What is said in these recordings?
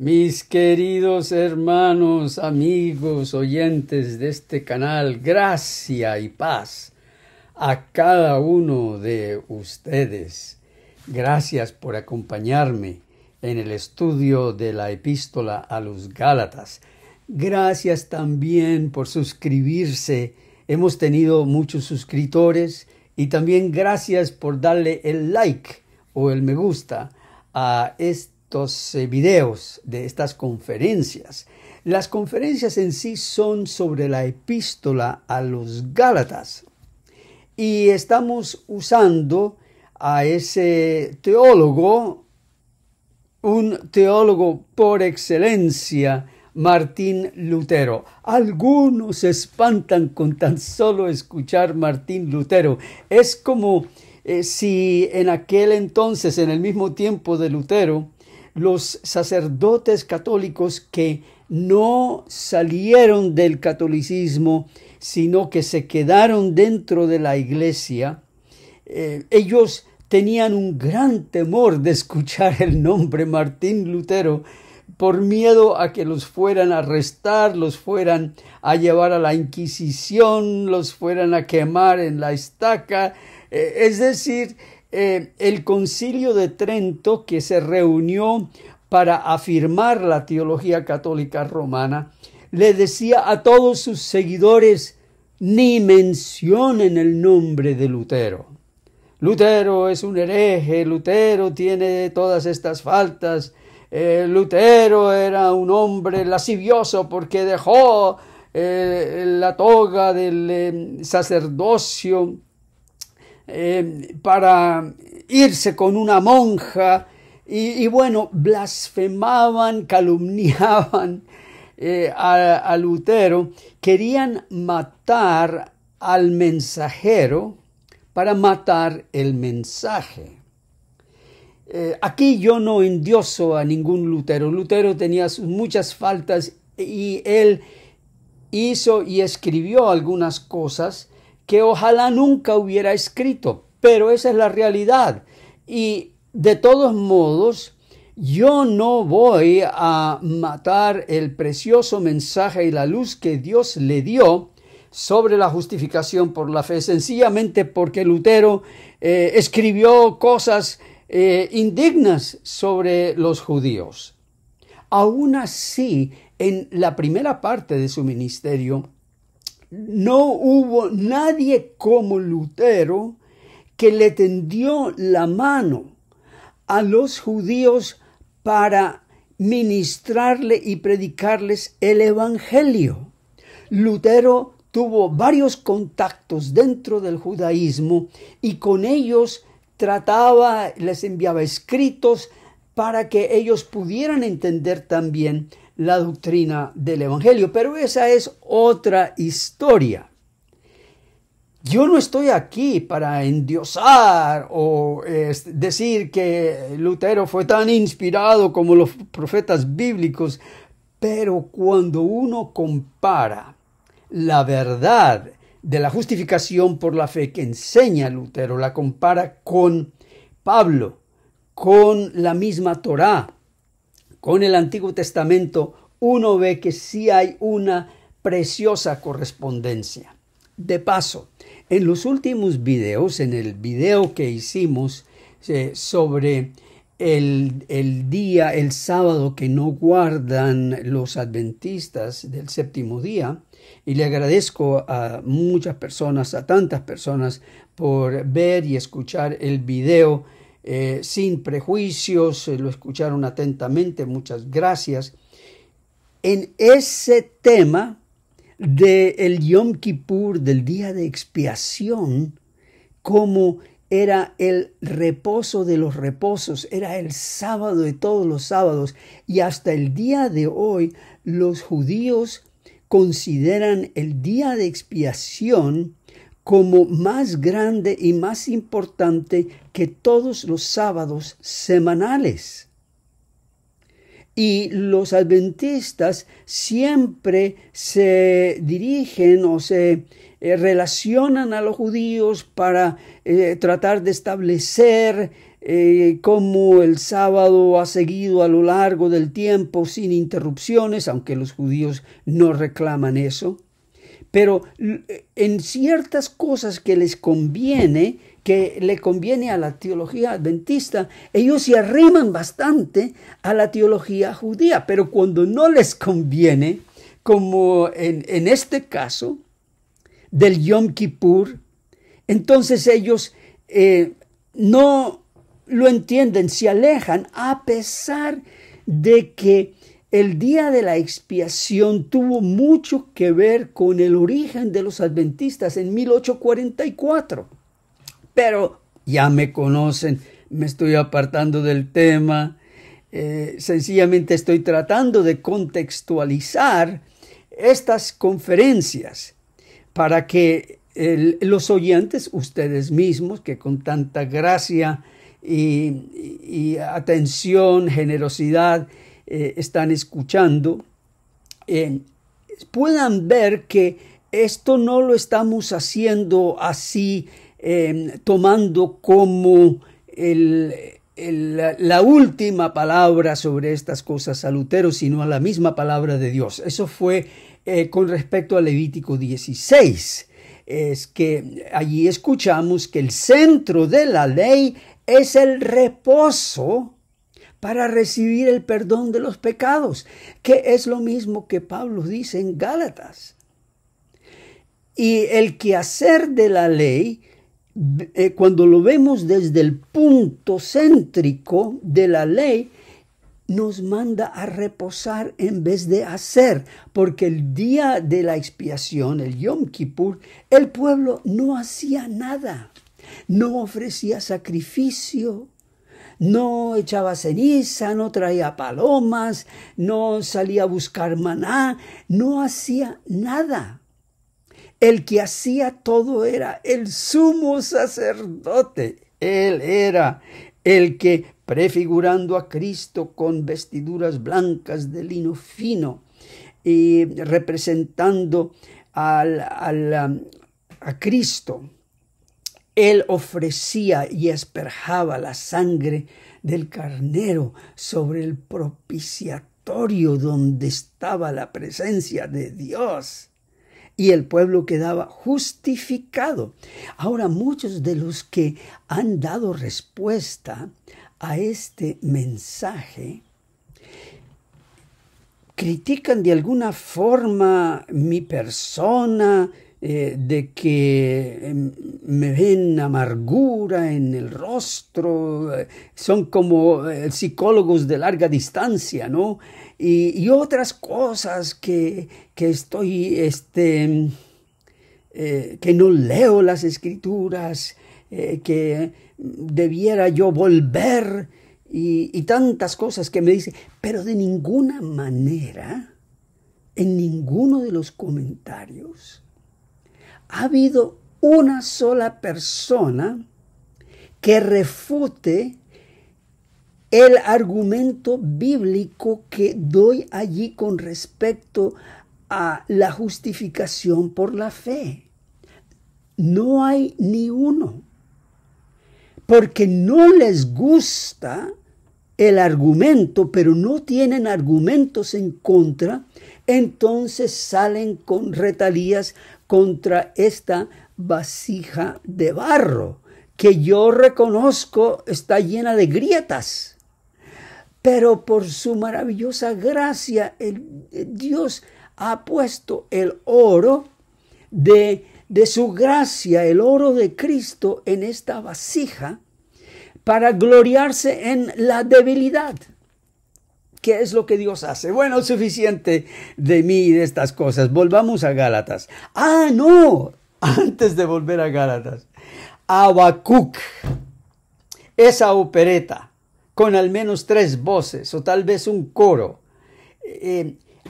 Mis queridos hermanos, amigos, oyentes de este canal, gracia y paz a cada uno de ustedes. Gracias por acompañarme en el estudio de la epístola a los Gálatas. Gracias también por suscribirse. Hemos tenido muchos suscriptores y también gracias por darle el like o el me gusta a estos videos de estas conferencias. Las conferencias en sí son sobre la epístola a los Gálatas y estamos usando a ese teólogo, un teólogo por excelencia, Martín Lutero. Algunos se espantan con tan solo escuchar Martín Lutero. Es como si en aquel entonces, en el mismo tiempo de Lutero, los sacerdotes católicos que no salieron del catolicismo, sino que se quedaron dentro de la iglesia, ellos tenían un gran temor de escuchar el nombre Martín Lutero por miedo a que los fueran a arrestar, los fueran a llevar a la Inquisición, los fueran a quemar en la estaca. Es decir, el Concilio de Trento, que se reunió para afirmar la teología católica romana, le decía a todos sus seguidores: ni mencionen el nombre de Lutero. Lutero es un hereje, Lutero tiene todas estas faltas, Lutero era un hombre lascivioso porque dejó la toga del sacerdocio para irse con una monja y bueno, blasfemaban, calumniaban a Lutero. Querían matar al mensajero para matar el mensaje. Aquí yo no endioso a ningún Lutero. Lutero tenía muchas faltas y él hizo y escribió algunas cosas que ojalá nunca hubiera escrito, pero esa es la realidad. Y de todos modos, yo no voy a matar el precioso mensaje y la luz que Dios le dio sobre la justificación por la fe, sencillamente porque Lutero escribió cosas indignas sobre los judíos. Aún así, en la primera parte de su ministerio, no hubo nadie como Lutero que le tendió la mano a los judíos para ministrarle y predicarles el evangelio. Lutero tuvo varios contactos dentro del judaísmo y con ellos trataba, les enviaba escritos para que ellos pudieran entender también la doctrina del evangelio. Pero esa es otra historia. Yo no estoy aquí para endiosar o decir que Lutero fue tan inspirado como los profetas bíblicos, pero cuando uno compara la verdad de la justificación por la fe que enseña Lutero, la compara con Pablo, con la misma Torá, con el Antiguo Testamento, uno ve que sí hay una preciosa correspondencia. De paso, en los últimos videos, en el video que hicimos sobre el sábado que no guardan los adventistas del séptimo día, y le agradezco a muchas personas, a tantas personas, por ver y escuchar el video sin prejuicios, lo escucharon atentamente, muchas gracias. En ese tema del Yom Kippur, del día de expiación, como era el reposo de los reposos, era el sábado de todos los sábados, y hasta el día de hoy los judíos consideran el día de expiación como más grande y más importante que todos los sábados semanales. Y los adventistas siempre se dirigen o se relacionan a los judíos para tratar de establecer cómo el sábado ha seguido a lo largo del tiempo sin interrupciones, aunque los judíos no reclaman eso. Pero en ciertas cosas que les conviene, que le conviene a la teología adventista, ellos se arriman bastante a la teología judía. Pero cuando no les conviene, como en este caso del Yom Kippur, entonces ellos no lo entienden, se alejan, a pesar de que el día de la expiación tuvo mucho que ver con el origen de los adventistas en 1844. Pero ya me conocen, me estoy apartando del tema. Sencillamente estoy tratando de contextualizar estas conferencias para que los oyentes, ustedes mismos, que con tanta gracia y atención, generosidad, están escuchando, puedan ver que esto no lo estamos haciendo así, tomando como la última palabra sobre estas cosas a Lutero, sino a la misma palabra de Dios. Eso fue con respecto a Levítico 16. Es que allí escuchamos que el centro de la ley es el reposo para recibir el perdón de los pecados, que es lo mismo que Pablo dice en Gálatas. Y el quehacer de la ley, cuando lo vemos desde el punto céntrico de la ley, nos manda a reposar en vez de hacer, porque el día de la expiación, el Yom Kippur, el pueblo no hacía nada, no ofrecía sacrificio, no echaba ceniza, no traía palomas, no salía a buscar maná, no hacía nada. El que hacía todo era el sumo sacerdote. Él era el que, prefigurando a Cristo con vestiduras blancas de lino fino y representando a Cristo, él ofrecía y asperjaba la sangre del carnero sobre el propiciatorio donde estaba la presencia de Dios. Y el pueblo quedaba justificado. Ahora, muchos de los que han dado respuesta a este mensaje critican de alguna forma mi persona, de que me ven amargura en el rostro, son como psicólogos de larga distancia, ¿no? Y otras cosas que estoy, que no leo las escrituras, que debiera yo volver y tantas cosas que me dice, pero de ninguna manera, en ninguno de los comentarios, ha habido una sola persona que refute el argumento bíblico que doy allí con respecto a la justificación por la fe. No hay ni uno, porque no les gusta el argumento, pero no tienen argumentos en contra, entonces salen con retalías contra esta vasija de barro, que yo reconozco está llena de grietas. Pero por su maravillosa gracia, Dios ha puesto el oro de su gracia, el oro de Cristo en esta vasija para gloriarse en la debilidad. ¿Qué es lo que Dios hace? Bueno, suficiente de mí y de estas cosas. Volvamos a Gálatas. No, antes de volver a Gálatas. Habacuc, esa opereta con al menos 3 voces o tal vez un coro.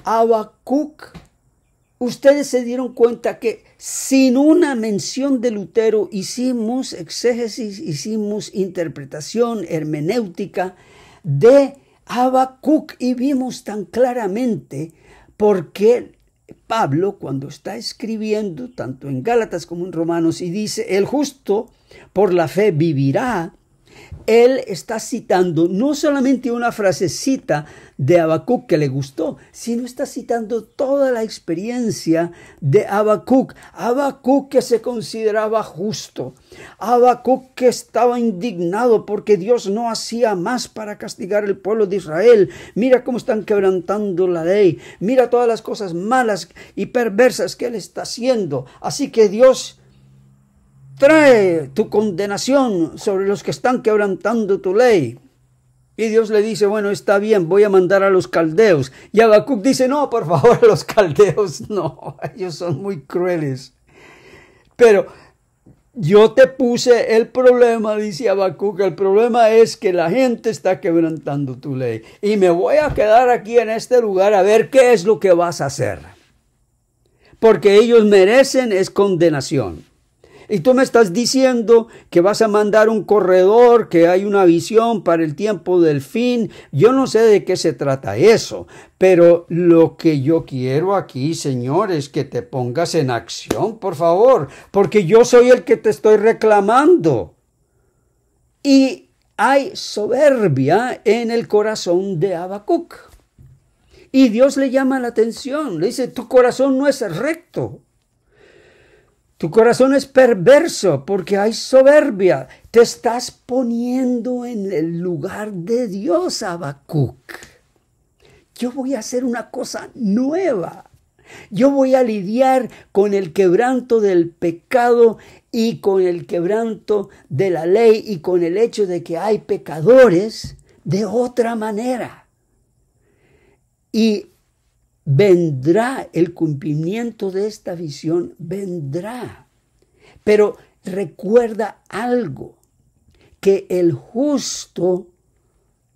Habacuc, ustedes se dieron cuenta que sin una mención de Lutero hicimos exégesis, hicimos interpretación hermenéutica de Habacuc y vimos tan claramente por qué Pablo, cuando está escribiendo tanto en Gálatas como en Romanos y dice el justo por la fe vivirá, él está citando no solamente una frasecita de Habacuc que le gustó, sino está citando toda la experiencia de Habacuc. Habacuc que se consideraba justo. Habacuc que estaba indignado porque Dios no hacía más para castigar al pueblo de Israel. Mira cómo están quebrantando la ley. Mira todas las cosas malas y perversas que él está haciendo. Así que Dios, trae tu condenación sobre los que están quebrantando tu ley. Y Dios le dice, bueno, está bien, voy a mandar a los caldeos. Y Habacuc dice, no, por favor, los caldeos no, ellos son muy crueles. Pero yo te puse el problema, dice Habacuc, el problema es que la gente está quebrantando tu ley. Y me voy a quedar aquí en este lugar a ver qué es lo que vas a hacer. Porque ellos merecen es condenación. Y tú me estás diciendo que vas a mandar un corredor, que hay una visión para el tiempo del fin. Yo no sé de qué se trata eso, pero lo que yo quiero aquí, Señor, es que te pongas en acción, por favor, porque yo soy el que te estoy reclamando. Y hay soberbia en el corazón de Habacuc. Y Dios le llama la atención, le dice, tu corazón no es recto. Tu corazón es perverso porque hay soberbia. Te estás poniendo en el lugar de Dios, Habacuc. Yo voy a hacer una cosa nueva. Yo voy a lidiar con el quebranto del pecado y con el quebranto de la ley y con el hecho de que hay pecadores de otra manera. Y vendrá el cumplimiento de esta visión, vendrá. Pero recuerda algo, que el justo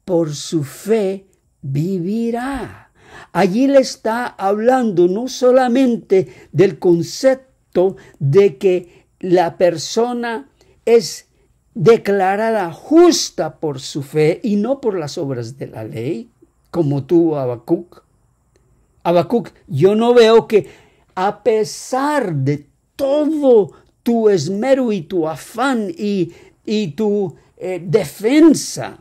por su fe vivirá. Allí le está hablando no solamente del concepto de que la persona es declarada justa por su fe y no por las obras de la ley, como tuvo Habacuc. Habacuc, yo no veo que a pesar de todo tu esmero y tu afán y tu defensa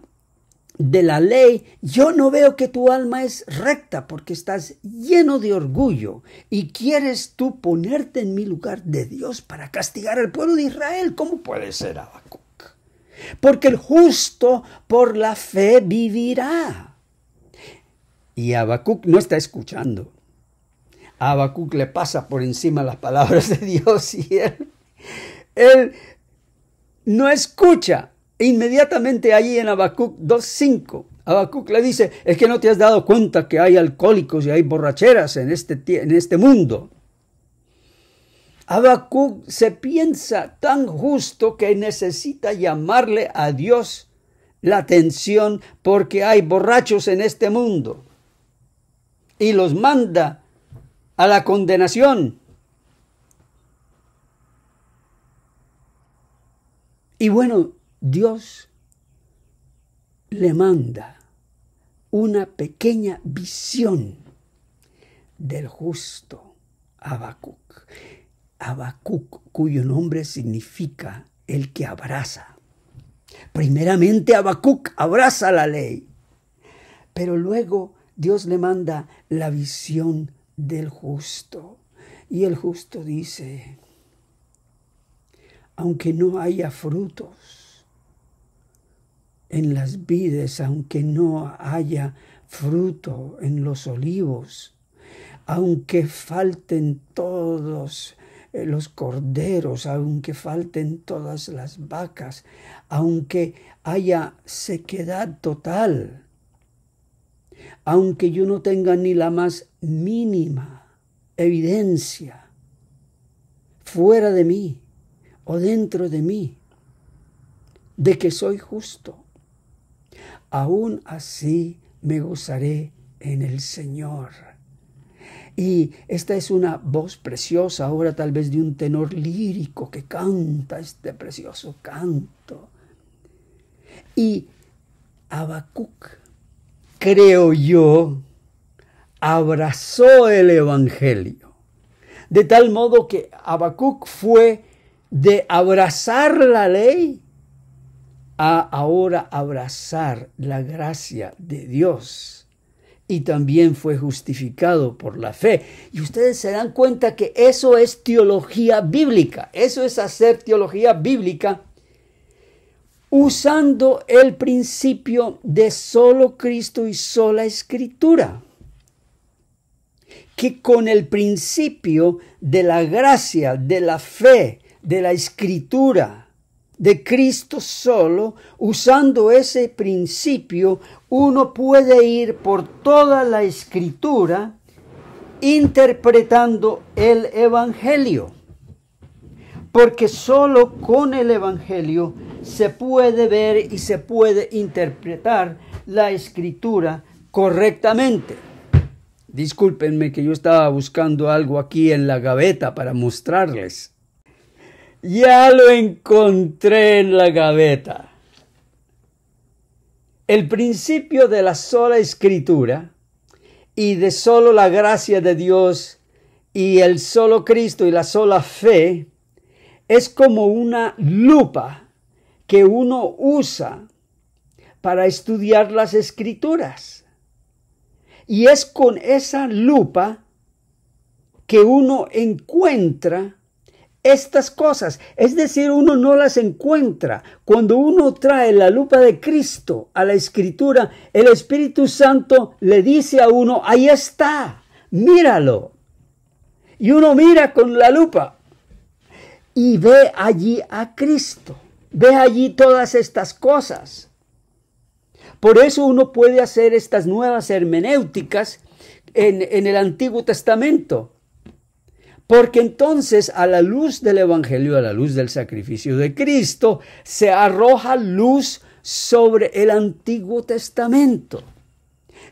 de la ley, yo no veo que tu alma es recta porque estás lleno de orgullo y quieres tú ponerte en mi lugar de Dios para castigar al pueblo de Israel. ¿Cómo puede ser, Habacuc? Porque el justo por la fe vivirá. Y Habacuc no está escuchando. A Habacuc le pasa por encima las palabras de Dios y él no escucha. Inmediatamente allí en Habacuc 2:5, Habacuc le dice, es que no te has dado cuenta que hay alcohólicos y hay borracheras en este mundo. Habacuc se piensa tan justo que necesita llamarle a Dios la atención porque hay borrachos en este mundo. Y los manda a la condenación. Y bueno, Dios le manda una pequeña visión del justo Habacuc. Habacuc, cuyo nombre significa el que abraza. Primeramente Habacuc abraza la ley, pero luego Dios le manda la visión del justo. Y el justo dice, aunque no haya frutos en las vides, aunque no haya fruto en los olivos, aunque falten todos los corderos, aunque falten todas las vacas, aunque haya sequedad total, aunque yo no tenga ni la más mínima evidencia fuera de mí o dentro de mí de que soy justo, aún así me gozaré en el Señor. Y esta es una voz preciosa, ahora tal vez de un tenor lírico que canta este precioso canto. Y Habacuc, creo yo, abrazó el evangelio. De tal modo que Habacuc fue de abrazar la ley a ahora abrazar la gracia de Dios y también fue justificado por la fe. Y ustedes se dan cuenta que eso es teología bíblica, eso es hacer teología bíblica usando el principio de solo Cristo y sola Escritura. Que con el principio de la gracia, de la fe, de la Escritura, de Cristo solo, usando ese principio, uno puede ir por toda la Escritura interpretando el Evangelio. Porque solo con el Evangelio se puede ver y se puede interpretar la Escritura correctamente. Discúlpenme que yo estaba buscando algo aquí en la gaveta para mostrarles. Ya lo encontré en la gaveta. El principio de la sola Escritura y de solo la gracia de Dios y el solo Cristo y la sola fe es como una lupa que uno usa para estudiar las Escrituras. Y es con esa lupa que uno encuentra estas cosas. Es decir, uno no las encuentra. Cuando uno trae la lupa de Cristo a la Escritura, el Espíritu Santo le dice a uno, ahí está, míralo. Y uno mira con la lupa y ve allí a Cristo. Ve allí todas estas cosas. Por eso uno puede hacer estas nuevas hermenéuticas en el Antiguo Testamento. Porque entonces a la luz del Evangelio, a la luz del sacrificio de Cristo, se arroja luz sobre el Antiguo Testamento.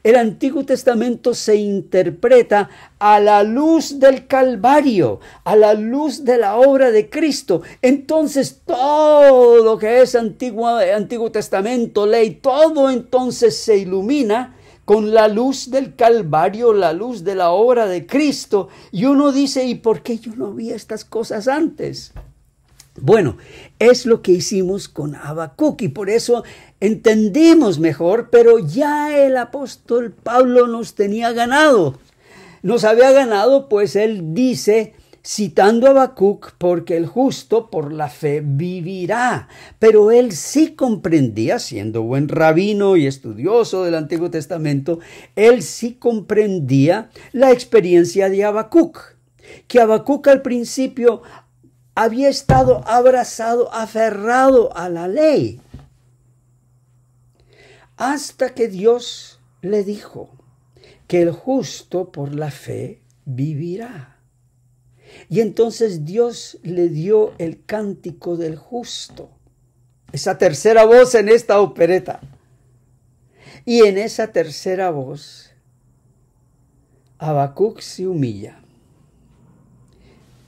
El Antiguo Testamento se interpreta a la luz del Calvario, a la luz de la obra de Cristo. Entonces todo lo que es Antiguo Testamento, ley, todo entonces se ilumina con la luz del Calvario, la luz de la obra de Cristo. Y uno dice, ¿y por qué yo no vi estas cosas antes? Bueno, es lo que hicimos con Habacuc y por eso entendimos mejor, pero ya el apóstol Pablo nos tenía ganado. Nos había ganado, pues él dice, citando a Habacuc, porque el justo por la fe vivirá. Pero él sí comprendía, siendo buen rabino y estudioso del Antiguo Testamento, él sí comprendía la experiencia de Habacuc. Que Habacuc al principio había estado abrazado, aferrado a la ley. Hasta que Dios le dijo que el justo por la fe vivirá. Y entonces Dios le dio el cántico del justo. Esa tercera voz en esta opereta. Y en esa tercera voz, Habacuc se humilla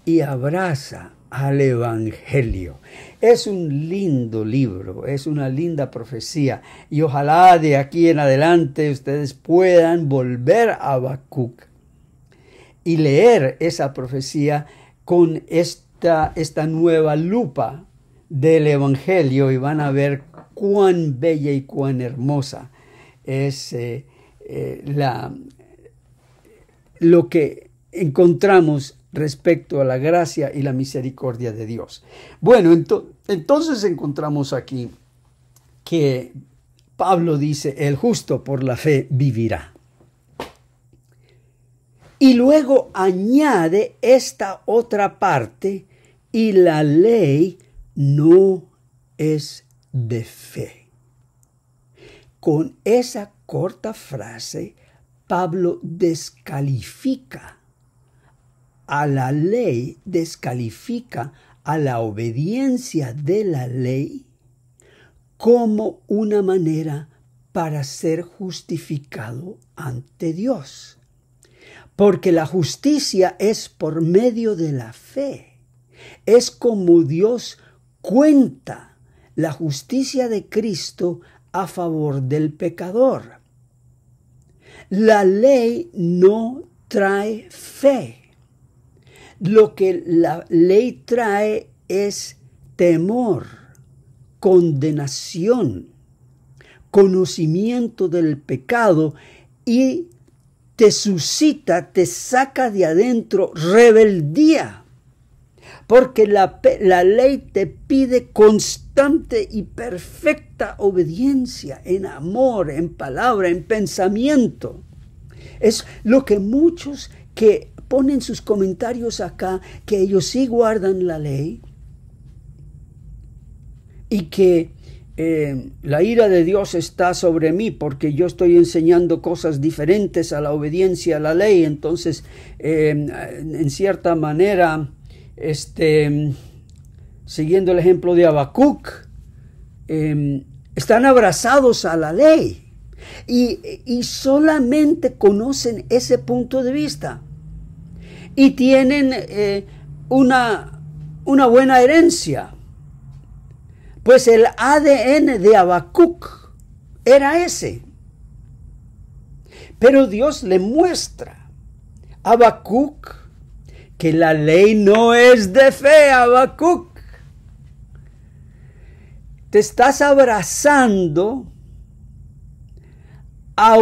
y abraza al Evangelio. Es un lindo libro, es una linda profecía y ojalá de aquí en adelante ustedes puedan volver a Habacuc y leer esa profecía con esta nueva lupa del Evangelio y van a ver cuán bella y cuán hermosa es lo que encontramos respecto a la gracia y la misericordia de Dios. Bueno, entonces encontramos aquí que Pablo dice, el justo por la fe vivirá. Y luego añade esta otra parte, y la ley no es de fe. Con esa corta frase, Pablo descalifica a la ley, descalifica a la obediencia de la ley como una manera para ser justificado ante Dios. Porque la justicia es por medio de la fe. Es como Dios cuenta la justicia de Cristo a favor del pecador. La ley no trae fe. Lo que la ley trae es temor, condenación, conocimiento del pecado, y te suscita, te saca de adentro rebeldía. Porque la ley te pide constante y perfecta obediencia en amor, en palabra, en pensamiento. Es lo que muchos que ponen sus comentarios acá, que ellos sí guardan la ley y que la ira de Dios está sobre mí porque yo estoy enseñando cosas diferentes a la obediencia a la ley. Entonces, en cierta manera, siguiendo el ejemplo de Habacuc, están abrazados a la ley y solamente conocen ese punto de vista y tienen una buena herencia. Pues el ADN de Habacuc era ese. Pero Dios le muestra a Habacuc que la ley no es de fe, Habacuc. Te estás abrazando a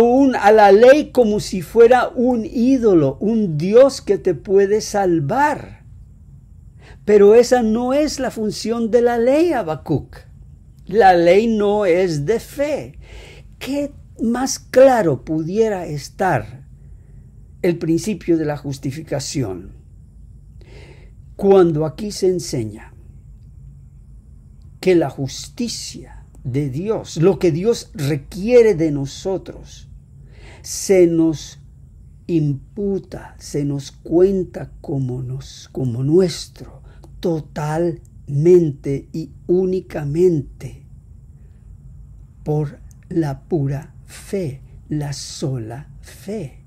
la ley como si fuera un ídolo, un Dios que te puede salvar. Pero esa no es la función de la ley, Habacuc. La ley no es de fe. ¿Qué más claro pudiera estar el principio de la justificación? Cuando aquí se enseña que la justicia de Dios, lo que Dios requiere de nosotros, se nos imputa, se nos cuenta como nuestro, totalmente y únicamente por la pura fe, la sola fe.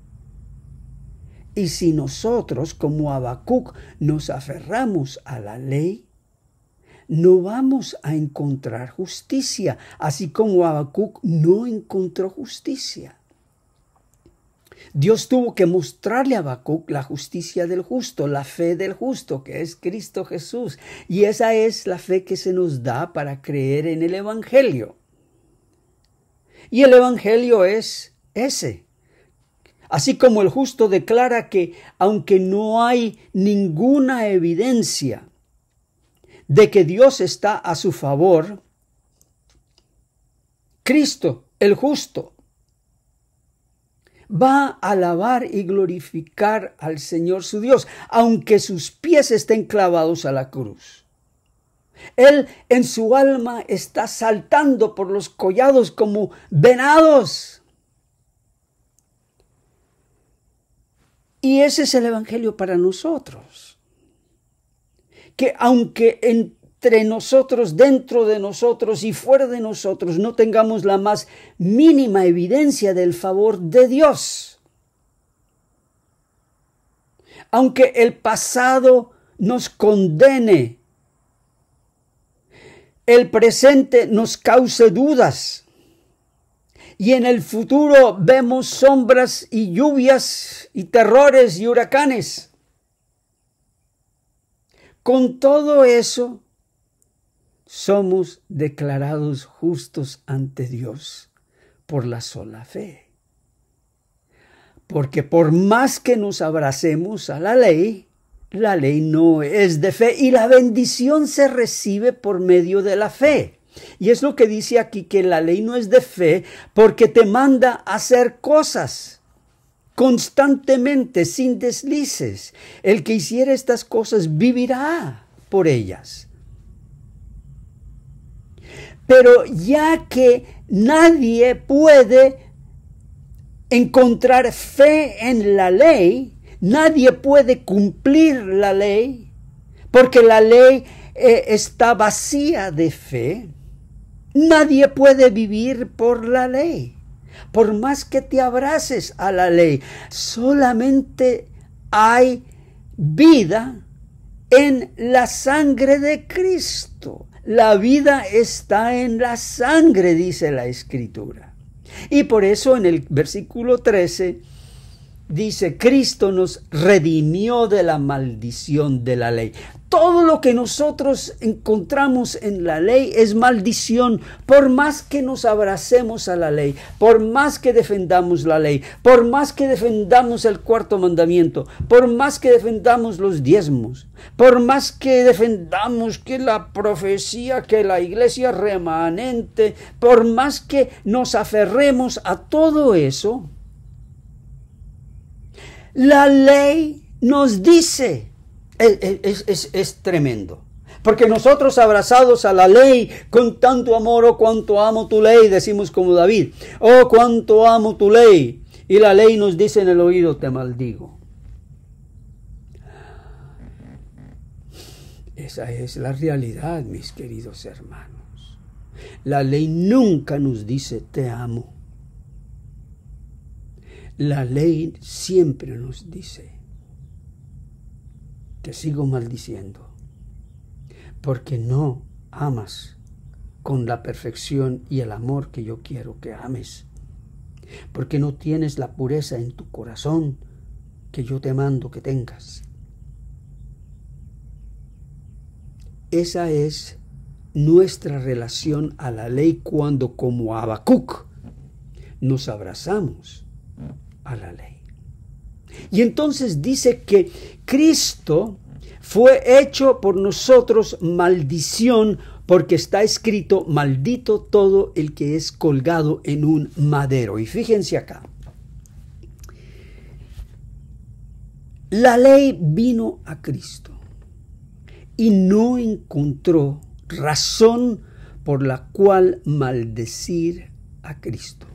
Y si nosotros, como Habacuc, nos aferramos a la ley, no vamos a encontrar justicia, así como Habacuc no encontró justicia. Dios tuvo que mostrarle a Habacuc la justicia del justo, la fe del justo, que es Cristo Jesús. Y esa es la fe que se nos da para creer en el Evangelio. Y el Evangelio es ese. Así como el justo declara que aunque no hay ninguna evidencia de que Dios está a su favor, Cristo, el justo, va a alabar y glorificar al Señor su Dios, aunque sus pies estén clavados a la cruz. Él en su alma está saltando por los collados como venados. Y ese es el Evangelio para nosotros. Que aunque entre nosotros, dentro de nosotros y fuera de nosotros no tengamos la más mínima evidencia del favor de Dios, aunque el pasado nos condene, el presente nos cause dudas y en el futuro vemos sombras y lluvias y terrores y huracanes, con todo eso, somos declarados justos ante Dios por la sola fe. Porque por más que nos abracemos a la ley no es de fe y la bendición se recibe por medio de la fe. Y es lo que dice aquí, que la ley no es de fe porque te manda a hacer cosas constantemente, sin deslices. El que hiciera estas cosas vivirá por ellas. Pero ya que nadie puede encontrar fe en la ley, nadie puede cumplir la ley, porque la ley está vacía de fe, nadie puede vivir por la ley. Por más que te abraces a la ley, solamente hay vida en la sangre de Cristo. La vida está en la sangre, dice la Escritura. Y por eso en el versículo 13 dice, Cristo nos redimió de la maldición de la ley. Todo lo que nosotros encontramos en la ley es maldición, por más que nos abracemos a la ley, por más que defendamos la ley, por más que defendamos el cuarto mandamiento, por más que defendamos los diezmos, por más que defendamos que la profecía, que la iglesia remanente, por más que nos aferremos a todo eso, la ley nos dice, es tremendo, porque nosotros abrazados a la ley con tanto amor, oh cuánto amo tu ley, decimos como David, oh cuánto amo tu ley, y la ley nos dice en el oído, te maldigo. Esa es la realidad, mis queridos hermanos. La ley nunca nos dice te amo. La ley siempre nos dice, te sigo maldiciendo, porque no amas con la perfección y el amor que yo quiero que ames, porque no tienes la pureza en tu corazón que yo te mando que tengas. Esa es nuestra relación a la ley cuando, como Habacuc, nos abrazamos a la ley. Y entonces dice que Cristo fue hecho por nosotros maldición, porque está escrito, maldito todo el que es colgado en un madero. Y fíjense acá, la ley vino a Cristo y no encontró razón por la cual maldecir a Cristo.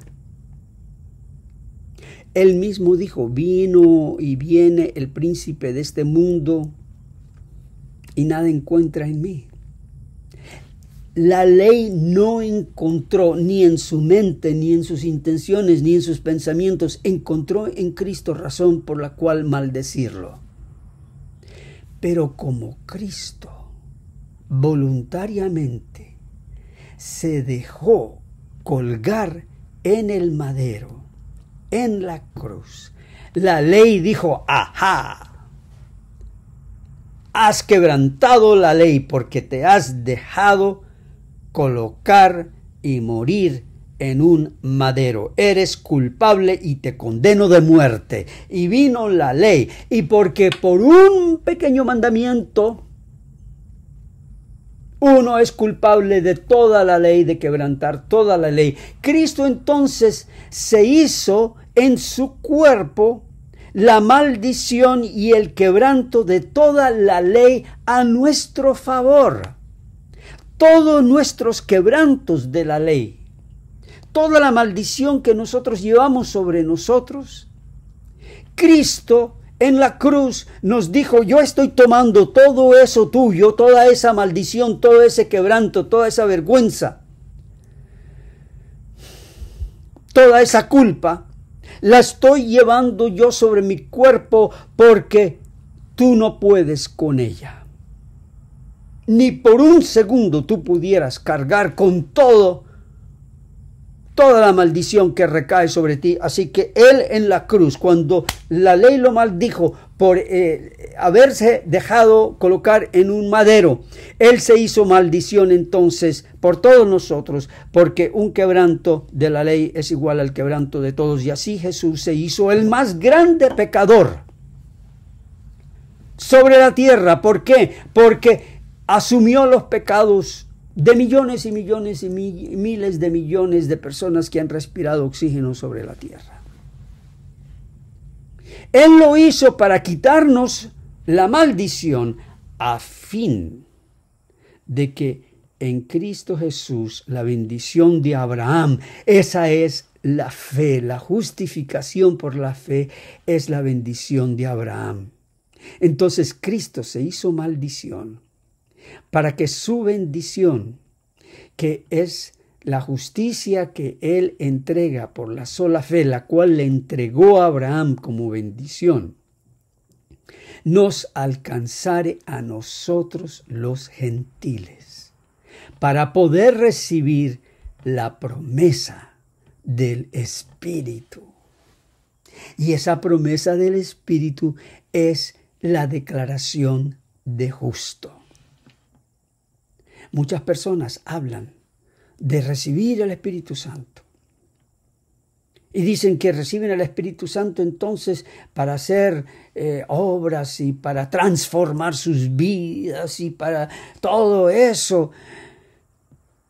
Él mismo dijo, vino y viene el príncipe de este mundo y nada encuentra en mí. La ley no encontró ni en su mente, ni en sus intenciones, ni en sus pensamientos, encontró en Cristo razón por la cual maldecirlo. Pero como Cristo voluntariamente se dejó colgar en el madero, en la cruz, la ley dijo, ajá, has quebrantado la ley porque te has dejado colocar y morir en un madero. Eres culpable y te condeno de muerte. Y vino la ley, y porque por un pequeño mandamiento uno es culpable de toda la ley, de quebrantar toda la ley, Cristo entonces se hizo en su cuerpo la maldición y el quebranto de toda la ley a nuestro favor. Todos nuestros quebrantos de la ley, toda la maldición que nosotros llevamos sobre nosotros, Cristo en la cruz nos dijo, yo estoy tomando todo eso tuyo, toda esa maldición, todo ese quebranto, toda esa vergüenza, toda esa culpa, la estoy llevando yo sobre mi cuerpo porque tú no puedes con ella. Ni por un segundo tú pudieras cargar con toda la maldición que recae sobre ti. Así que Él en la cruz, cuando la ley lo maldijo por haberse dejado colocar en un madero, Él se hizo maldición entonces por todos nosotros, porque un quebranto de la ley es igual al quebranto de todos. Y así Jesús se hizo el más grande pecador sobre la tierra. ¿Por qué? Porque asumió los pecados de millones y millones y miles de millones de personas que han respirado oxígeno sobre la tierra. Él lo hizo para quitarnos la maldición, a fin de que en Cristo Jesús la bendición de Abraham, esa es la fe, la justificación por la fe es la bendición de Abraham. Entonces Cristo se hizo maldición para que su bendición, que es la justicia que Él entrega por la sola fe, la cual le entregó a Abraham como bendición, nos alcanzare a nosotros los gentiles, para poder recibir la promesa del Espíritu. Y esa promesa del Espíritu es la declaración de justo. Muchas personas hablan de recibir el Espíritu Santo. Y dicen que reciben el Espíritu Santo entonces para hacer obras y para transformar sus vidas y para todo eso.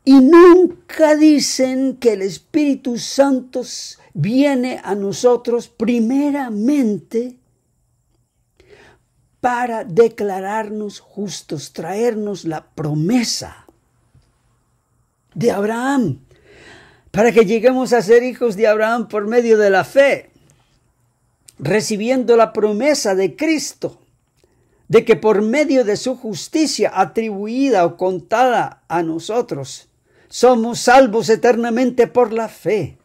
Y nunca dicen que el Espíritu Santo viene a nosotros primeramente para declararnos justos, traernos la promesa de Abraham, para que lleguemos a ser hijos de Abraham por medio de la fe, recibiendo la promesa de Cristo, de que por medio de su justicia atribuida o contada a nosotros, somos salvos eternamente por la fe.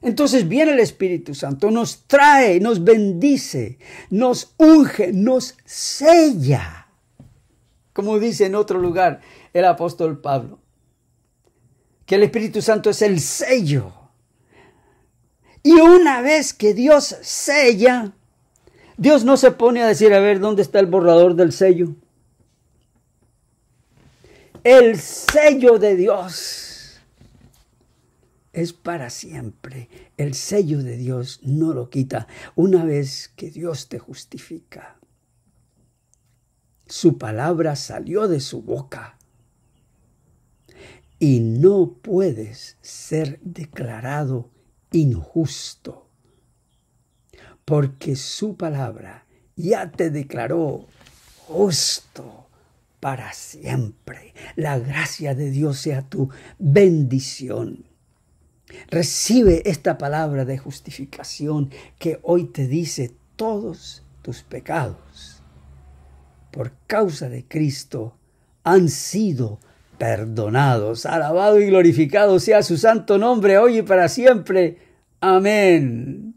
Entonces viene el Espíritu Santo, nos trae, nos bendice, nos unge, nos sella. Como dice en otro lugar el apóstol Pablo, que el Espíritu Santo es el sello. Y una vez que Dios sella, Dios no se pone a decir, a ver, ¿dónde está el borrador del sello? El sello de Dios es para siempre. El sello de Dios no lo quita. Una vez que Dios te justifica, su palabra salió de su boca y no puedes ser declarado injusto, porque su palabra ya te declaró justo para siempre. La gracia de Dios sea tu bendición. Recibe esta palabra de justificación que hoy te dice: todos tus pecados por causa de Cristo han sido perdonados. Alabado y glorificado sea su santo nombre hoy y para siempre. Amén.